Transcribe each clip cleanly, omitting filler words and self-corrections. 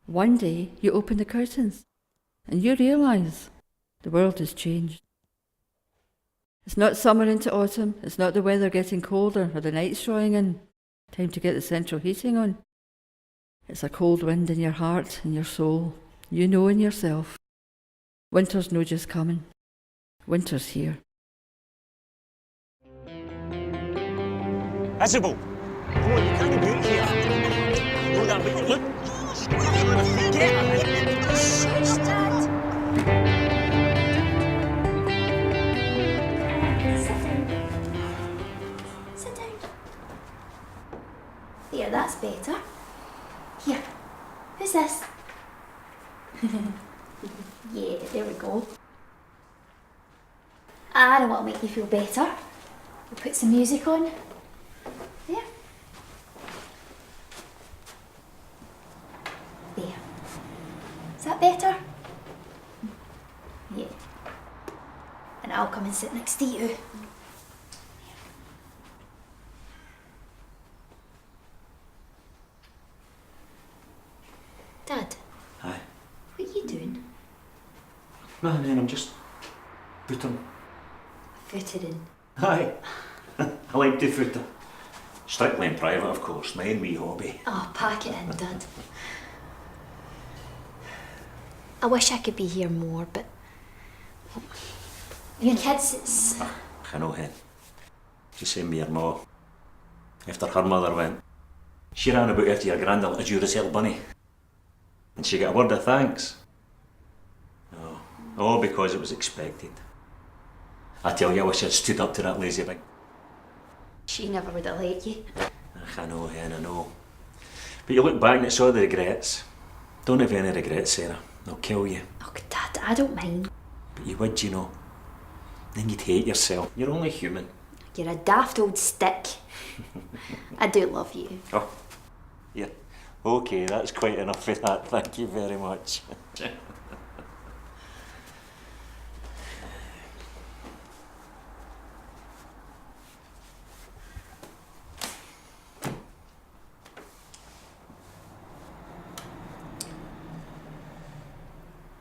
One day you open the curtains and you realise the world has changed. It's not summer into autumn, it's not the weather getting colder or the nights drawing in. Time to get the central heating on. It's a cold wind in your heart and your soul. You know in yourself. Winter's no just coming. Winter's here. Isabel! Come on, you can't be out here. Know that, but look! Get her! Shush, Dad! Sit down. There, that's better. Here, who's this? Yeah, there we go. I know what'll make you feel better. We'll put some music on. There. There. Is that better? Yeah. And I'll come and sit next to you. Dad. Aye. What are you doing? No, man, I'm just footing. Footering. Aye. I like to footer. Strictly in private, of course. My own wee hobby. Oh, pack it in, Dad. I wish I could be here more, but your kids, it's... I know, hen. She's saying me her ma. After her mother went, she ran about after your granda like a Duracell bunny. And she got a word of thanks. No. Oh, because it was expected. I tell you, I wish I'd stood up to that lazy big. She never would have let you. I know, hen, I know. But you look back and it's all the regrets. Don't have any regrets, Sarah. They'll kill you. Oh, Dad, I don't mind. But you would, you know. Then you'd hate yourself. You're only human. You're a daft old stick. I do love you. Oh, yeah. Okay, that's quite enough for that. Thank you very much.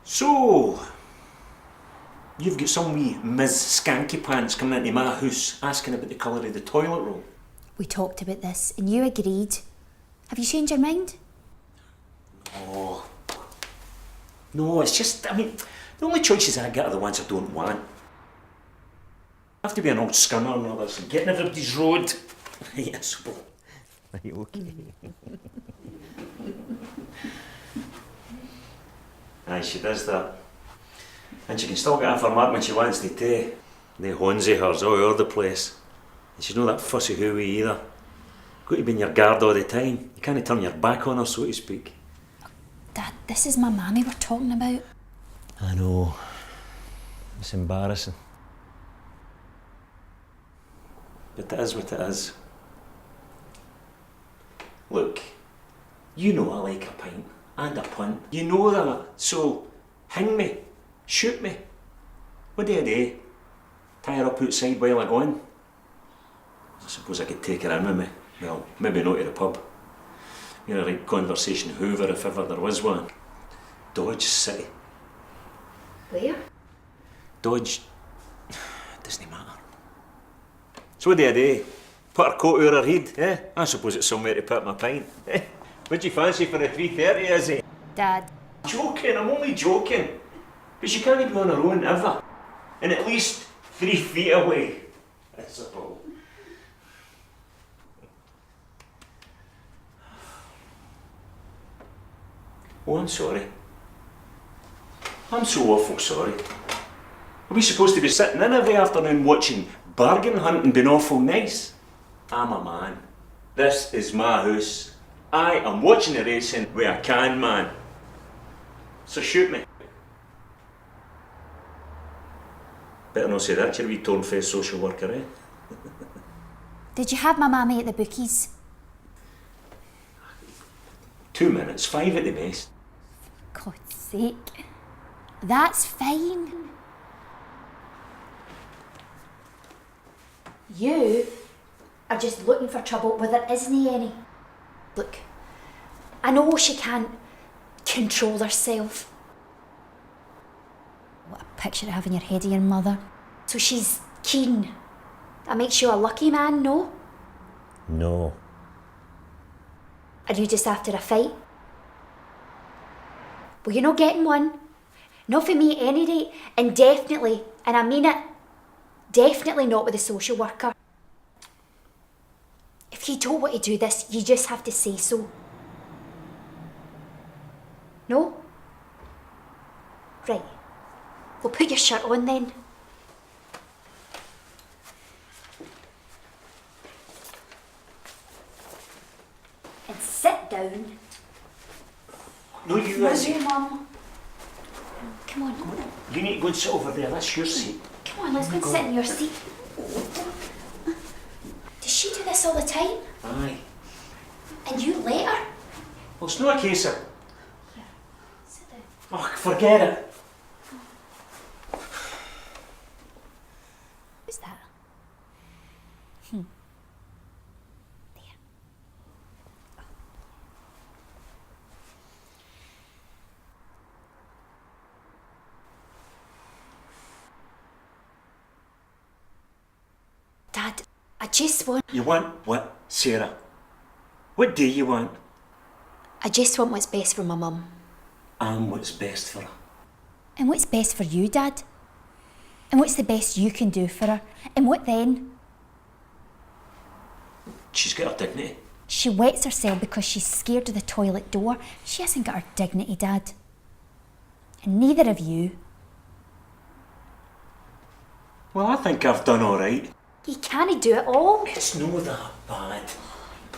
So, you've got some wee Ms. Skanky Pants coming into my house asking about the colour of the toilet roll. We talked about this and you agreed. Have you changed your mind? Oh. No, it's just, I mean, the only choices I get are the ones I don't want. I have to be an old scunner and others and getting everybody's road. Yes, well. Are you okay? Aye, she does that. And she can still get off her mark when she wants to too. The horns of hers all over the place. And she's not that fussy hooey either. Got to be in your guard all the time. You can't turn your back on her, so to speak. Dad, this is my mammy we're talking about. I know. It's embarrassing. But it is what it is. Look, you know I like a pint and a punt. You know that. So, hang me. Shoot me. What do I do? Tie her up outside while I go in? I suppose I could take her in with me. Well, maybe not to the pub. You're a right conversation hoover if ever there was one. Dodge City. Where? Dodge... doesn't matter. So what do I do? Put her coat over her head, eh? I suppose it's somewhere to put my pint. Eh? What'd you fancy for a 3:30, is it? Dad. Joking, I'm only joking. But she can't be on her own, ever. And at least 3 feet away. I suppose. Oh, I'm sorry. I'm so awful sorry. Are we supposed to be sitting in every afternoon watching bargain hunting being awful nice? I'm a man. This is my house. I am watching the racing where I can, man. So shoot me. Better not say that to your wee torn-faced social worker, eh? Did you have my mammy at the bookies? 2 minutes, 5 at the best. For God's sake. That's fine. You are just looking for trouble where there isn't any. Look, I know she can't control herself. What a picture to have in your head of your mother. So she's keen. That makes you a lucky man, no? No. Are you just after a fight? Well, you're not getting one. Not for me, any rate. And definitely, and I mean it, definitely not with a social worker. If you don't want to do this, you just have to say so. No? Right. Well, put your shirt on then. And sit down. No, you listen. Mum. Come on. You need to go and sit over there. That's your seat. Come on, let's go and sit in your seat. Does she do this all the time? Aye. And you let her? Well, it's not a case of... Here, sit down. Oh, forget it. Who's that? There. Dad, I just want... You want what, Sarah? What do you want? I just want what's best for my mum. And what's best for her. And what's best for you, Dad? And what's the best you can do for her? And what then? She's got her dignity. She wets herself because she's scared of the toilet door. She hasn't got her dignity, Dad. And neither of you. Well, I think I've done all right. You can't do it all. It's no that bad.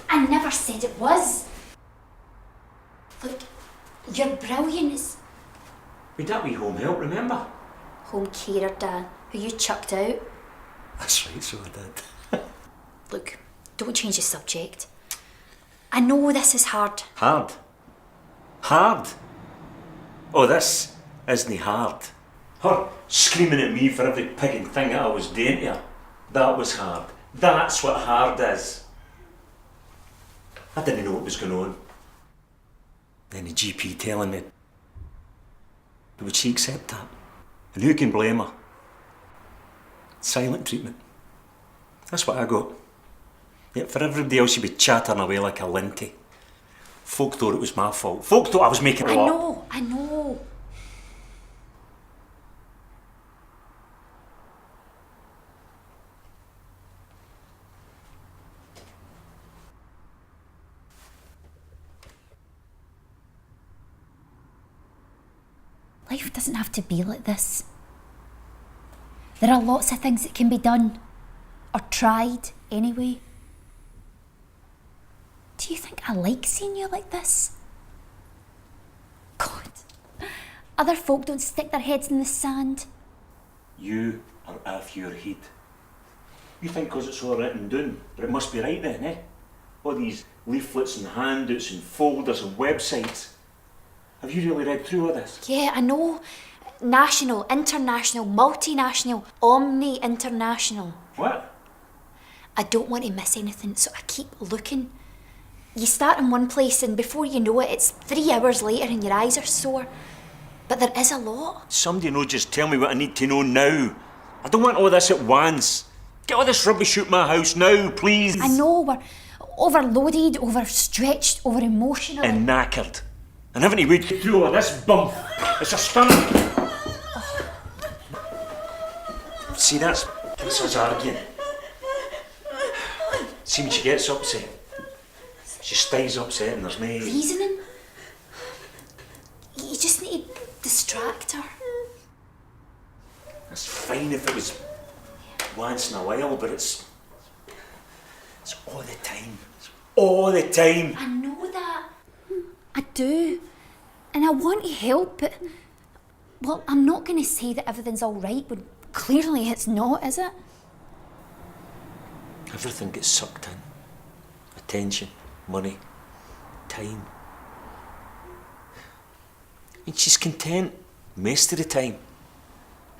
I never said it was. Look, you're brilliant. We that wee home help, remember? Home carer, Dad, who you chucked out. That's right, so I did. Look, don't change the subject. I know this is hard. Hard? Hard? Oh, this isn't hard. Her screaming at me for every pigging thing that I was doing to her. That was hard. That's what hard is. I didn't know what was going on. Then the GP telling me. But would she accept that? And who can blame her? Silent treatment. That's what I got. Yet for everybody else she'd be chattering away like a linty. Folk thought it was my fault. Folk thought I was making it up. I know. Life doesn't have to be like this. There are lots of things that can be done, or tried anyway. Do you think I like seeing you like this? God, other folk don't stick their heads in the sand. You are off your head. You think 'cause it's all written down, that it must be right then, eh? All these leaflets and handouts and folders and websites. Have you really read through all this? Yeah, I know. National, international, multinational, omni-international. What? I don't want to miss anything, so I keep looking. You start in one place and before you know it, it's 3 hours later and your eyes are sore. But there is a lot. Somebody know, just tell me what I need to know now. I don't want all this at once. Get all this rubbish out my house now, please. I know, we're overloaded, overstretched, over-emotional. And knackered. And haven't you wade through all this bump? It's a stunning. See, that's us arguing. See when she gets upset. She stays upset and there's no... Reasoning? You just need to distract her. It's fine if it was once in a while, but it's all the time. It's all the time. I know that. I do. And I want to help, but... Well, I'm not going to say that everything's all right, but clearly it's not, is it? Everything gets sucked in. Attention, money, time. And she's content most of the time.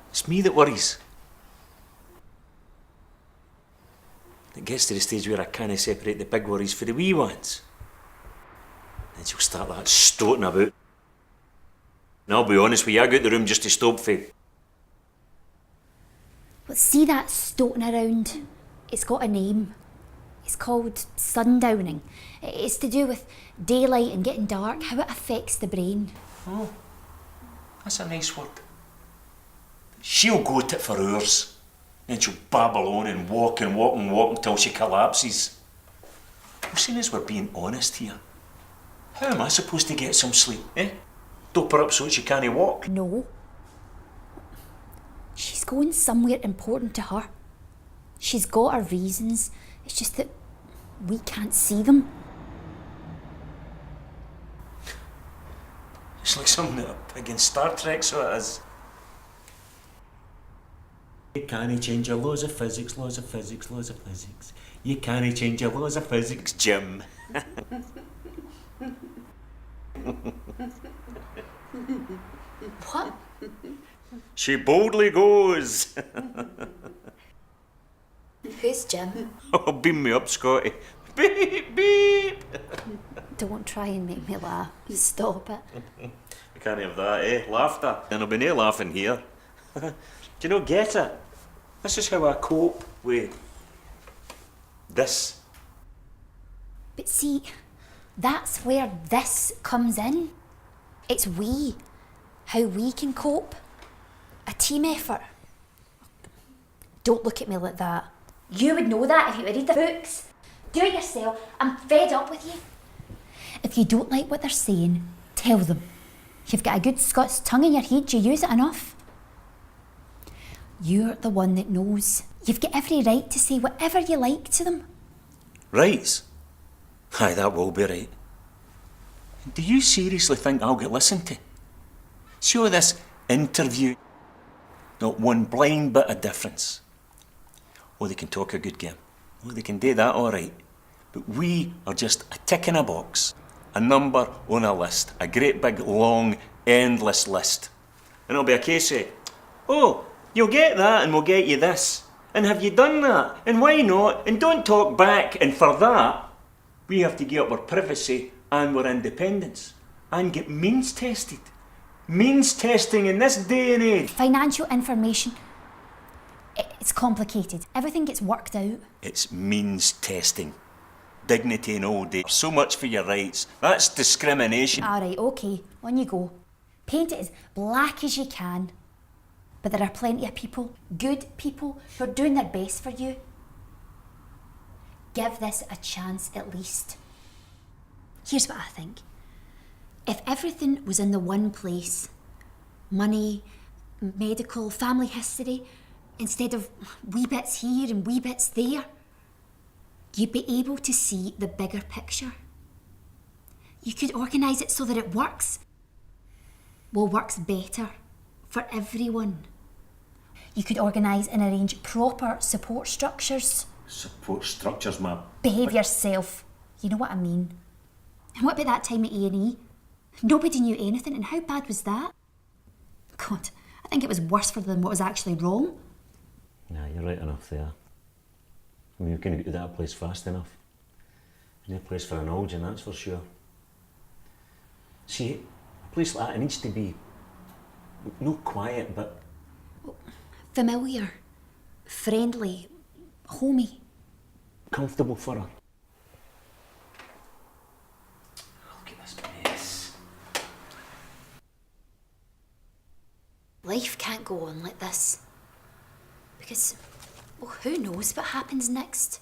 It's me that worries. It gets to the stage where I can't separate the big worries for the wee ones. Then she'll start like stoating about. And I'll be honest with you, I got the room just to stop for. But see that stoating around? It's got a name. It's called sundowning. It's to do with daylight and getting dark, how it affects the brain. Oh, that's a nice word. She'll go at it for hours. Then she'll babble on and walk and walk and walk until she collapses. Well, seeing as we're being honest here, how am I supposed to get some sleep, eh? Dope her up so she can't walk? No. She's going somewhere important to her. She's got her reasons. It's just that we can't see them. It's like something that a pig in Star Trek, so it is. You can't change your laws of physics, laws of physics, laws of physics. You can't change your laws of physics, Jim. What? She boldly goes. Who's Jim? Oh, beam me up, Scotty. Beep, beep. Don't try and make me laugh. Stop it. We can't have that, eh? Laughter. And there'll be no laughing here. Do you not get it? This is how I cope with this. But see, that's where this comes in. It's we. How we can cope. A team effort. Don't look at me like that. You would know that if you would read the books. Do it yourself. I'm fed up with you. If you don't like what they're saying, tell them. You've got a good Scots tongue in your head, you use it enough. You're the one that knows. You've got every right to say whatever you like to them. Rights? Aye, that will be right. Do you seriously think I'll get listened to? See all this interview? Not one blind bit of difference. Oh, they can talk a good game. Oh, they can do that all right. But we are just a tick in a box, a number on a list, a great big long endless list. And it'll be a case of, oh, you'll get that and we'll get you this. And have you done that? And why not? And don't talk back. And for that, we have to give up our privacy and our independence and get means tested. Means testing in this day and age. Financial information, it's complicated. Everything gets worked out. It's means testing. Dignity in old age. So much for your rights. That's discrimination. All right, okay, on you go. Paint it as black as you can. But there are plenty of people, good people, who are doing their best for you. Give this a chance at least. Here's what I think. If everything was in the one place, money, medical, family history, instead of wee bits here and wee bits there, you'd be able to see the bigger picture. You could organise it so that it works. Well, works better for everyone. You could organise and arrange proper support structures. Support structures, ma'am. Behave yourself. You know what I mean. And what about that time at A&E? Nobody knew anything, and how bad was that? God, I think it was worse for them than what was actually wrong. Yeah, you're right enough there. I mean, we couldn't get to that place fast enough. No place for an Algin, that's for sure. See, a place like that needs to be no quiet, but Familiar, friendly, homey. comfortable for her. Look at this mess. Life can't go on like this. Because, well, who knows what happens next?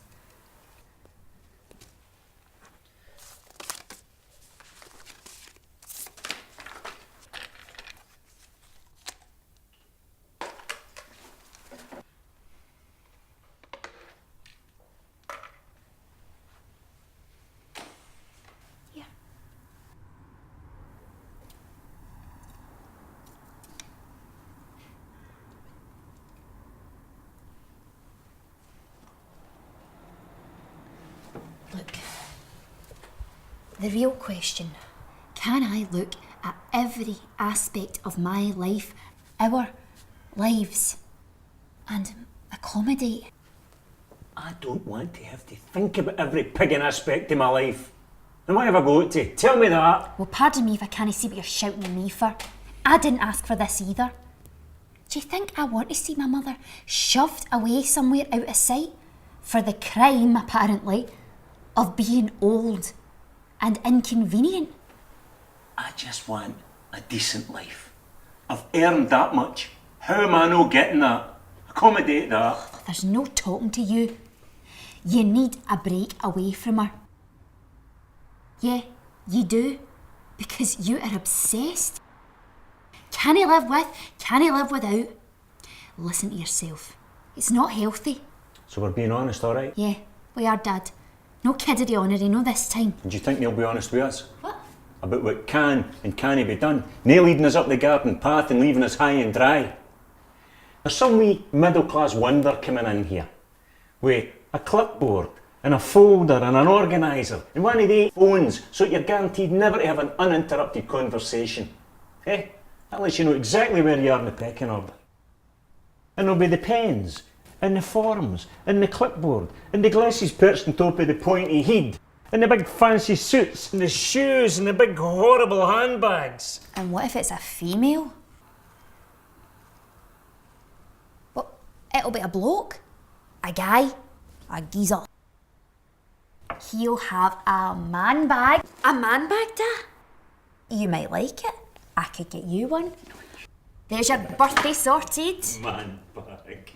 Here. Look, the real question, can I look at every aspect of my life, our lives, and accommodate? I don't want to have to think about every pigging aspect of my life. And what have I got to? Tell me that. Well, pardon me if I can't see what you're shouting at me for. I didn't ask for this either. Do you think I want to see my mother shoved away somewhere out of sight for the crime, apparently, of being old and inconvenient? I just want a decent life. I've earned that much. How am I not getting that? Accommodate that. There's no talking to you. You need a break away from her. Yeah, you do, because you are obsessed. Can he live with? Can he live without? Listen to yourself. It's not healthy. So we're being honest, all right? Yeah, we are, Dad. No kiddery honorary, no this time. And do you think they'll be honest with us? What? About what can and can't be done? Nae leading us up the garden path and leaving us high and dry. There's some wee middle-class wonder coming in here with a clipboard and a folder and an organiser and one of the phones so that you're guaranteed never to have an uninterrupted conversation. Eh? That lets you know exactly where you are in the pecking order. And there'll be the pens and the forms and the clipboard and the glasses perched on top of the pointy head and the big fancy suits and the shoes and the big horrible handbags. And what if it's a female? Well, it'll be a bloke, a guy, a geezer. He'll have a man bag. A man bag, Dad? You might like it. I could get you one. There's your birthday sorted. Man bag.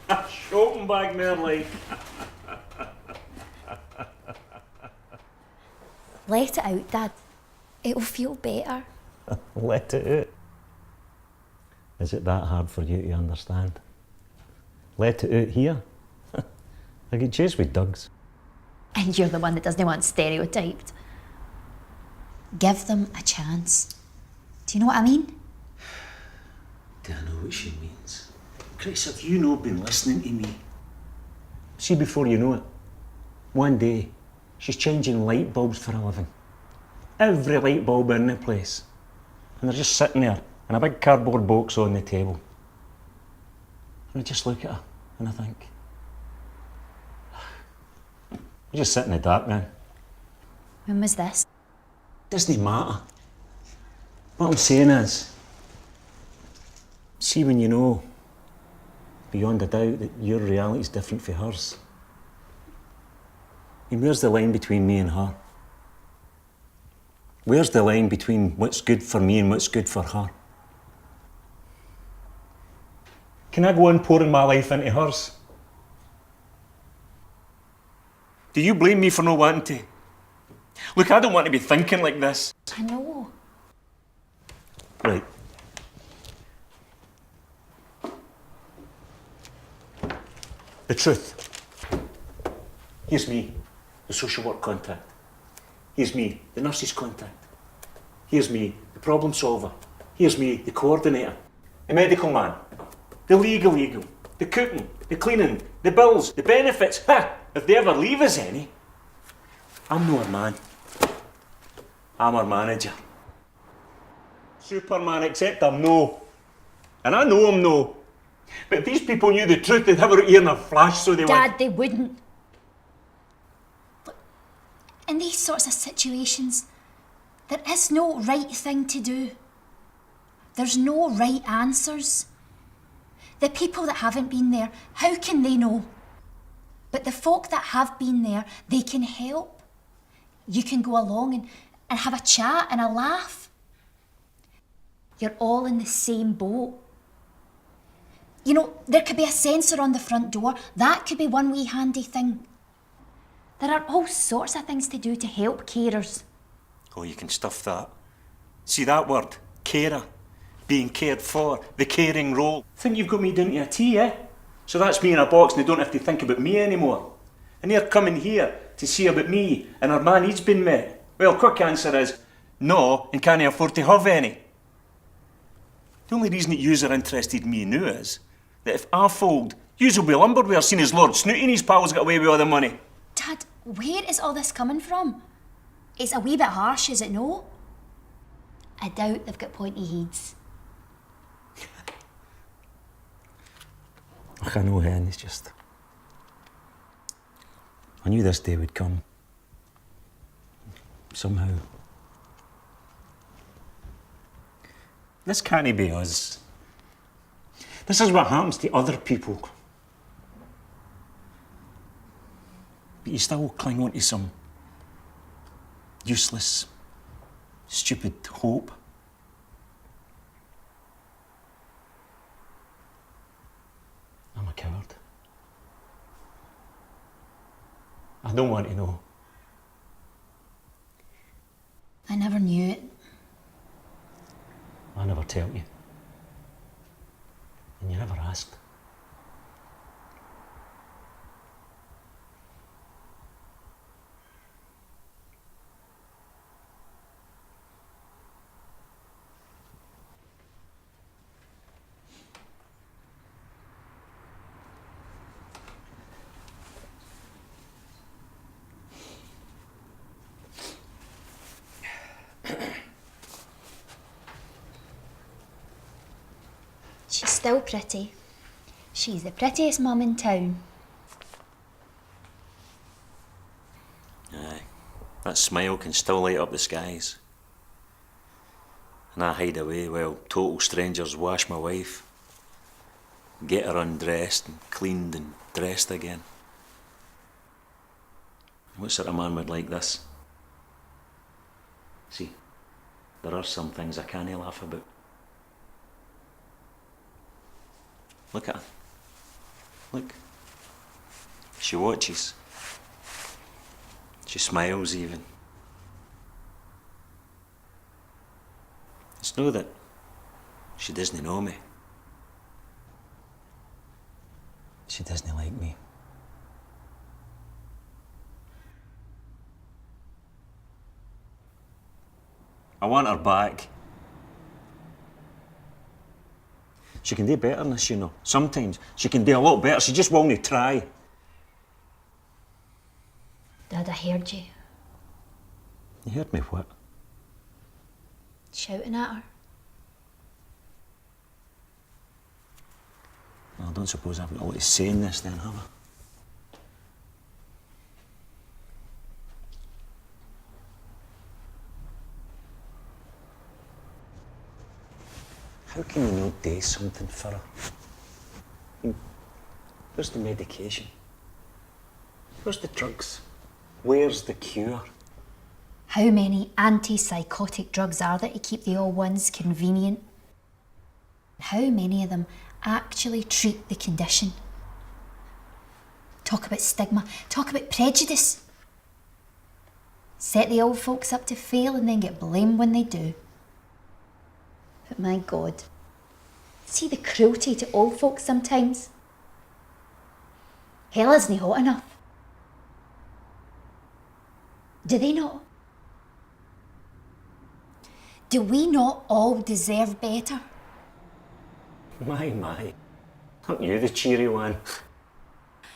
A shopping bag, nearly. Let it out, Dad. It'll feel better. Let it out. Is it that hard for you to understand? Let it out here? I get chased with dogs. And you're the one that doesn't want stereotyped. Give them a chance. Do you know what I mean? Do I know what she means? Chris, have you not been listening to me? See, before you know it, one day she's changing light bulbs for a living. Every light bulb in the place. And they're just sitting there in a big cardboard box on the table. And I just look at her and I think, you just sit in the dark, man. When was this? Doesn't matter. What I'm saying is, see when you know, beyond a doubt, that your reality is different from hers. And where's the line between me and her? Where's the line between what's good for me and what's good for her? Can I go on pouring my life into hers? Do you blame me for not wanting to? Look, I don't want to be thinking like this. I know. Right. The truth. Here's me, the social work contact. Here's me, the nurse's contact. Here's me, the problem solver. Here's me, the coordinator. The medical man. The legal eagle. The cooking. The cleaning. The bills. The benefits. Ha! If they ever leave us any. I'm not a man. I'm our manager. Superman, except I'm no. And I know I'm no. But if these people knew the truth, they'd have it here in a flash, so they would. Dad, they wouldn't. Look, in these sorts of situations, there is no right thing to do. There's no right answers. The people that haven't been there, how can they know? But the folk that have been there, they can help. You can go along and have a chat and a laugh. You're all in the same boat. You know, there could be a sensor on the front door. That could be one wee handy thing. There are all sorts of things to do to help carers. Oh, you can stuff that. See that word? Carer. Being cared for. The caring role. Think you've got me down to a T, eh? So that's me in a box and they don't have to think about me anymore. And they're coming here to see about me and our man needs been met. Well, quick answer is no, and can't afford to have any. The only reason that yous are interested in me now is that if I fold, yous will be lumberware seen as Lord Snooty and his pals got away with all the money. Dad, where is all this coming from? It's a wee bit harsh, is it no? I doubt they've got pointy heads. I know, Hen, it's just... I knew this day would come. Somehow. This can't be us. This is what happens to other people. But you still cling on to some useless, stupid hope. I'm a coward. I don't want to know. I never knew it. I never tell you. And you never asked. She's still pretty. She's the prettiest mum in town. Aye, that smile can still light up the skies. And I hide away while total strangers wash my wife, get her undressed and cleaned and dressed again. What sort of man would like this? See, there are some things I can't laugh about. Look at her. Look. She watches. She smiles even. It's no that she doesn't know me. She doesn't like me. I want her back. She can do better than this, you know. Sometimes she can do a lot better. She just won't try. Dad, I heard you You heard me what? shouting at her. Well, I don't suppose I've got a lot to say in this then, have I? How can you not do something for her? I mean, where's the medication? Where's the drugs? Where's the cure? How many antipsychotic drugs are there to keep the old ones convenient? How many of them actually treat the condition? Talk about stigma, talk about prejudice. Set the old folks up to fail and then get blamed when they do. But my God, see the cruelty to old folks sometimes? Hell isn't hot enough. Do they not? Do we not all deserve better? My. Aren't you the cheery one?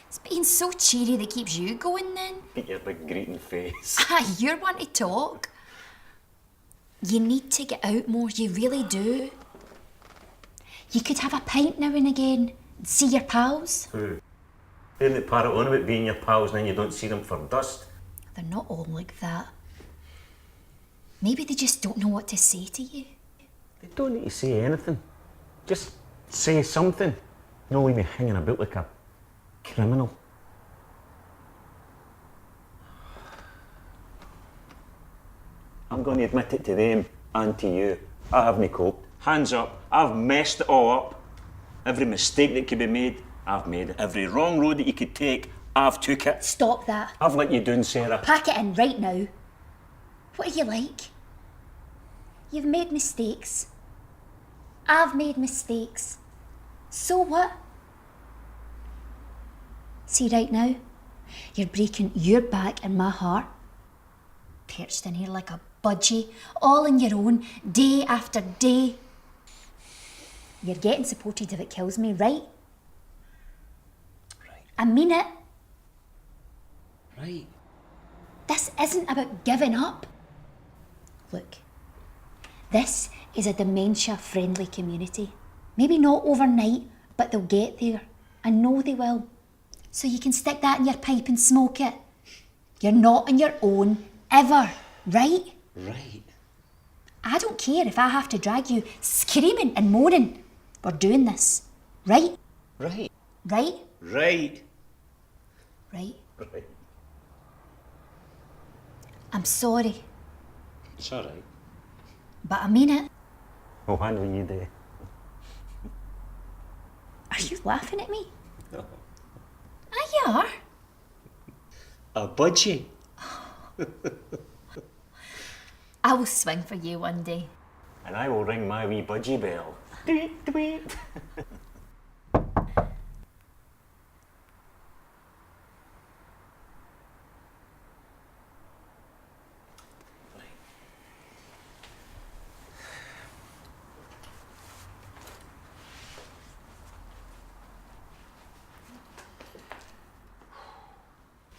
It's being so cheery that keeps you going then. Beat your big greeting face. Ah, you're one to talk. You need to get out more, you really do. You could have a pint now and again and see your pals. Who? They're the parrot on about being your pals and then you don't see them for dust. They're not all like that. Maybe they just don't know what to say to you. They don't need to say anything. Just say something. Don't leave me hanging about like a criminal. I'm going to admit it to them and to you. I haven't coped. Hands up. I've messed it all up. Every mistake that could be made, I've made it. Every wrong road that you could take, I've took it. Stop that. I've let you down, Sarah. Pack it in right now. What are you like? You've made mistakes. I've made mistakes. So what? See right now, you're breaking your back and my heart. Perched in here like a budgie, all on your own, day after day. You're getting supported if it kills me, right? Right. I mean it. Right. This isn't about giving up. Look, this is a dementia-friendly community. Maybe not overnight, but they'll get there. I know they will. So you can stick that in your pipe and smoke it. You're not on your own, ever, right? Right. I don't care if I have to drag you screaming and moaning. We're doing this. Right? Right. Right? Right. Right? Right. I'm sorry, It's alright. but I mean it. Oh, when will you do? Are you laughing at me? No. Ah, you are. A budgie. I will swing for you one day. And I will ring my wee budgie bell. Tweet, tweet.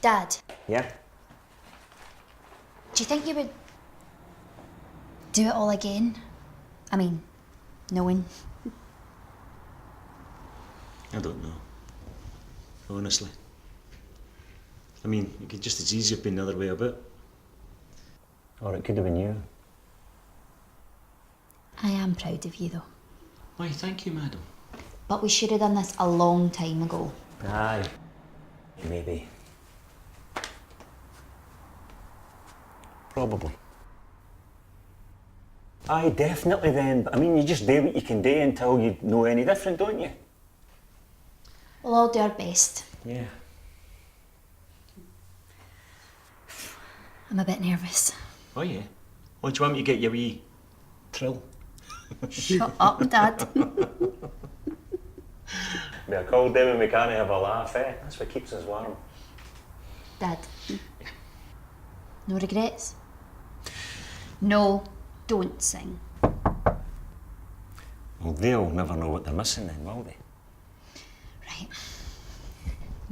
Dad, Yeah? do you think you would do it all again? I mean, knowing. I don't know. Honestly. I mean, it could just as easy have been the other way about. Or it could have been you. I am proud of you though. Why, thank you, madam. But we should have done this a long time ago. Aye. Maybe. Probably. Aye, definitely then. But I mean, you just do what you can do until you know any different, don't you? We'll all do our best. Yeah. I'm a bit nervous. Oh, yeah. Oh, do you want me to get your wee trill? Shut up, Dad. Be a cold day when we can't have a laugh, eh? That's what keeps us warm. Dad. No regrets? No, don't sing. Well, they'll never know what they're missing then, will they? Right.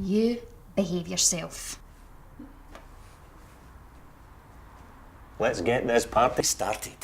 You behave yourself. Let's get this party started.